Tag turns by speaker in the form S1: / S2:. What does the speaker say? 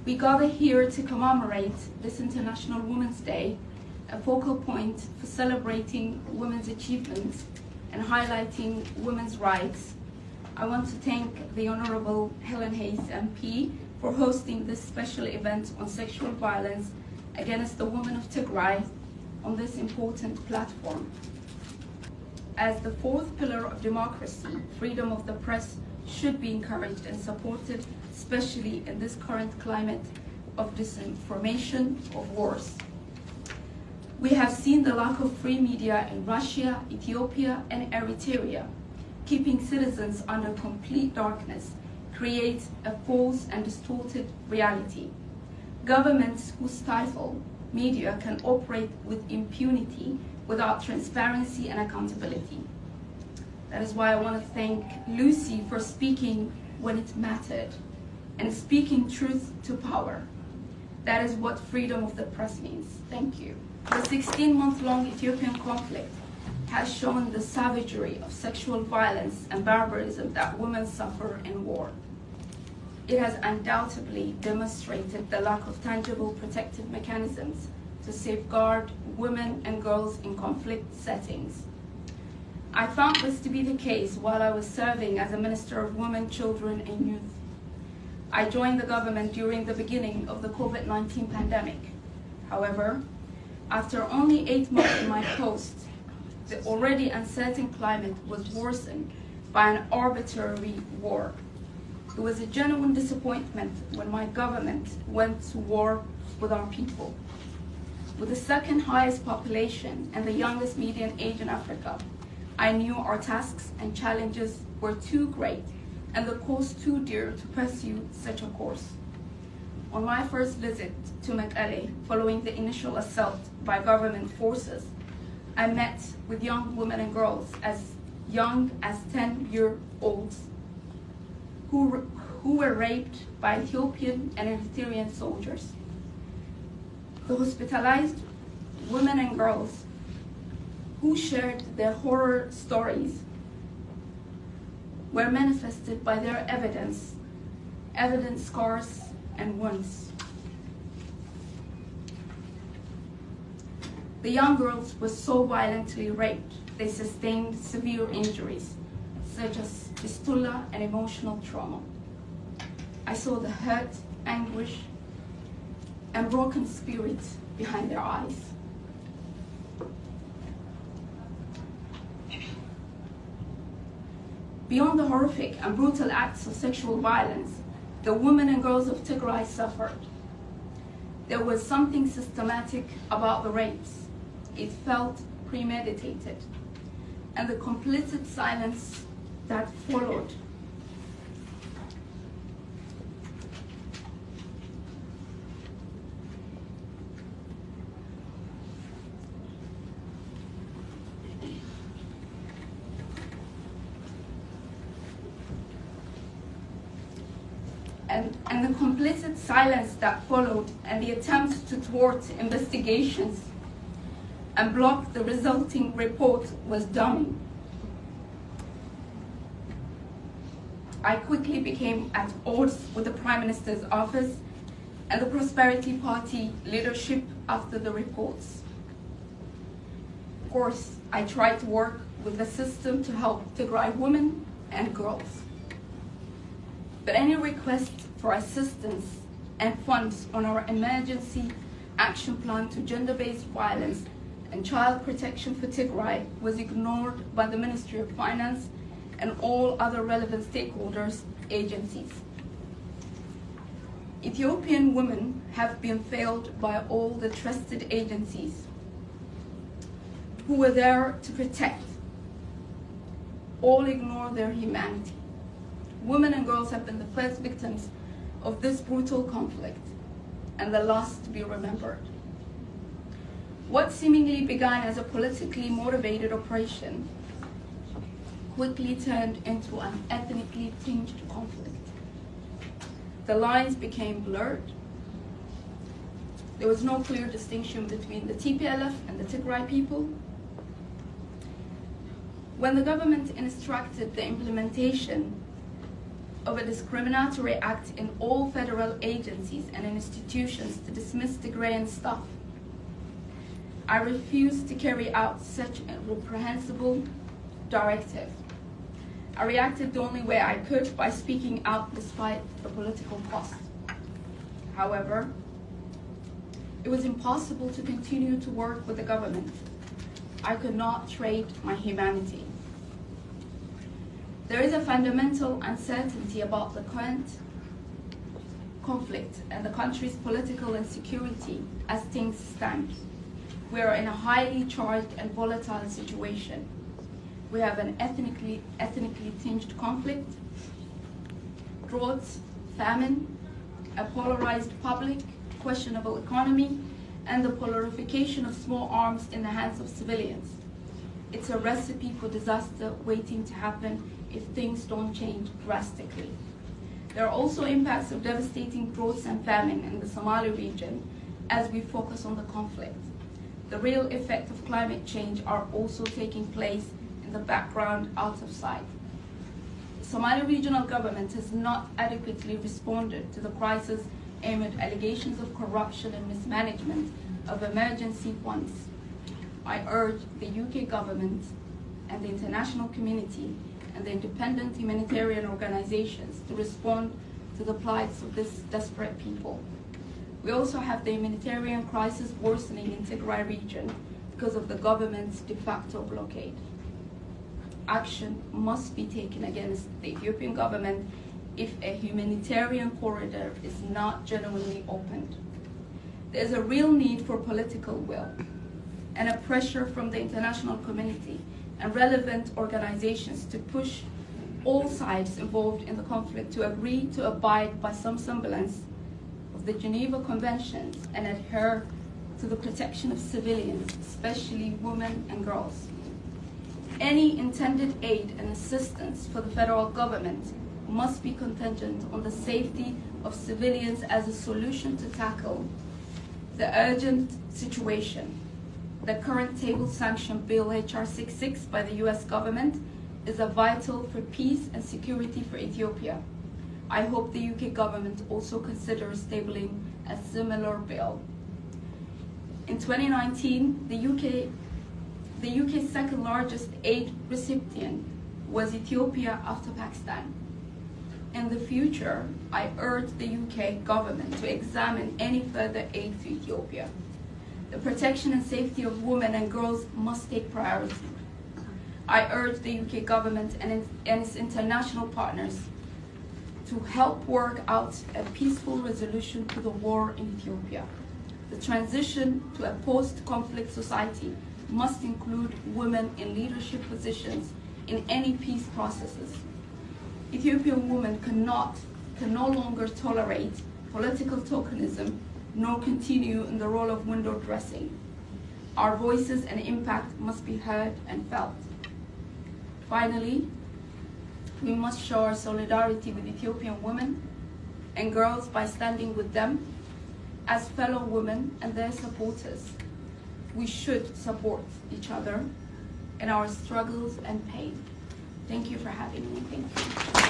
S1: We gather here to commemorate this International Women's Day, a focal point for celebrating women's achievements and highlighting women's rights. I want to thank the Honorable Helen Hayes MP for hosting this special event on sexual violence against the women of Tigray on this important platform. As the fourth pillar of democracy, freedom of the press should be encouraged and supported, especially in this current climate of disinformation, of wars. We have seen the lack of free media in Russia, Ethiopia, and Eritrea. Keeping citizens under complete darkness creates a false and distorted reality. Governments who stifle media can operate with impunity without transparency and accountability. That is why I want to thank Lucy for speaking when it mattered and speaking truth to power. That is what freedom of the press means. Thank you. The 16-month-long Ethiopian conflict has shown the savagery of sexual violence and barbarism that women suffer in war. It has undoubtedly demonstrated the lack of tangible protective mechanisms to safeguard women and girls in conflict settings. I found this to be the case while I was serving as a Minister of Women, Children and Youth. I joined the government during the beginning of the COVID-19 pandemic. However, after only 8 months in my post, the already uncertain climate was worsened by an arbitrary war. It was a genuine disappointment when my government went to war with our people. With the second highest population and the youngest median age in Africa, I knew our tasks and challenges were too great and the cost too dear to pursue such a course. On my first visit to Mekelle, following the initial assault by government forces, I met with young women and girls as young as 10-year-olds who were raped by Ethiopian and Eritrean soldiers. The hospitalized women and girls who shared their horror stories were manifested by their evident scars and wounds. The young girls were so violently raped, they sustained severe injuries, such as fistula and emotional trauma. I saw the hurt, anguish, and broken spirits behind their eyes. Beyond the horrific and brutal acts of sexual violence, the women and girls of Tigray suffered. There was something systematic about the rapes. It felt premeditated, and the complicit silence that followed. And the complicit silence that followed, and the attempt to thwart investigations and block the resulting report was damning. I quickly became at odds with the Prime Minister's office and the Prosperity Party leadership after the reports. Of course, I tried to work with the system to help Tigray women and girls. But any request for assistance and funds on our emergency action plan to gender-based violence and child protection for Tigray was ignored by the Ministry of Finance and all other relevant stakeholders, agencies. Ethiopian women have been failed by all the trusted agencies who were there to protect. All ignore their humanity. Women and girls have been the first victims of this brutal conflict and the last to be remembered. What seemingly began as a politically motivated operation quickly turned into an ethnically tinged conflict. The lines became blurred. There was no clear distinction between the TPLF and the Tigray people. When the government instructed the implementation of a discriminatory act in all federal agencies and institutions to dismiss Tigrayan staff. I refuse to carry out such a reprehensible directive. I reacted the only way I could by speaking out despite the political cost. However, it was impossible to continue to work with the government. I could not trade my humanity. There is a fundamental uncertainty about the current conflict and the country's political insecurity as things stand. We are in a highly charged and volatile situation. We have an ethnically tinged conflict, droughts, famine, a polarized public, questionable economy, and the polarification of small arms in the hands of civilians. It's a recipe for disaster waiting to happen if things don't change drastically. There are also impacts of devastating droughts and famine in the Somali region as we focus on the conflict. The real effects of climate change are also taking place in the background, out of sight. The Somali regional government has not adequately responded to the crisis amid allegations of corruption and mismanagement of emergency funds. I urge the UK government and the international community and the independent humanitarian organizations to respond to the plights of this desperate people. We also have the humanitarian crisis worsening in Tigray region because of the government's de facto blockade. Action must be taken against the Ethiopian government if a humanitarian corridor is not genuinely opened. There is a real need for political will and a pressure from the international community and relevant organizations to push all sides involved in the conflict to agree to abide by some semblance of the Geneva Conventions and adhere to the protection of civilians, especially women and girls. Any intended aid and assistance for the federal government must be contingent on the safety of civilians as a solution to tackle the urgent situation. The current table sanction bill HR 66 by the US government is vital for peace and security for Ethiopia. I hope the UK government also considers tabling a similar bill. In 2019, the UK's second largest aid recipient was Ethiopia after Pakistan. In the future, I urge the UK government to examine any further aid to Ethiopia. The protection and safety of women and girls must take priority. I urge the UK government and its international partners to help work out a peaceful resolution to the war in Ethiopia. The transition to a post-conflict society must include women in leadership positions in any peace processes. Ethiopian women can no longer tolerate political tokenism nor continue in the role of window dressing. Our voices and impact must be heard and felt. Finally, we must show our solidarity with Ethiopian women and girls by standing with them as fellow women and their supporters. We should support each other in our struggles and pain. Thank you for having me. Thank you.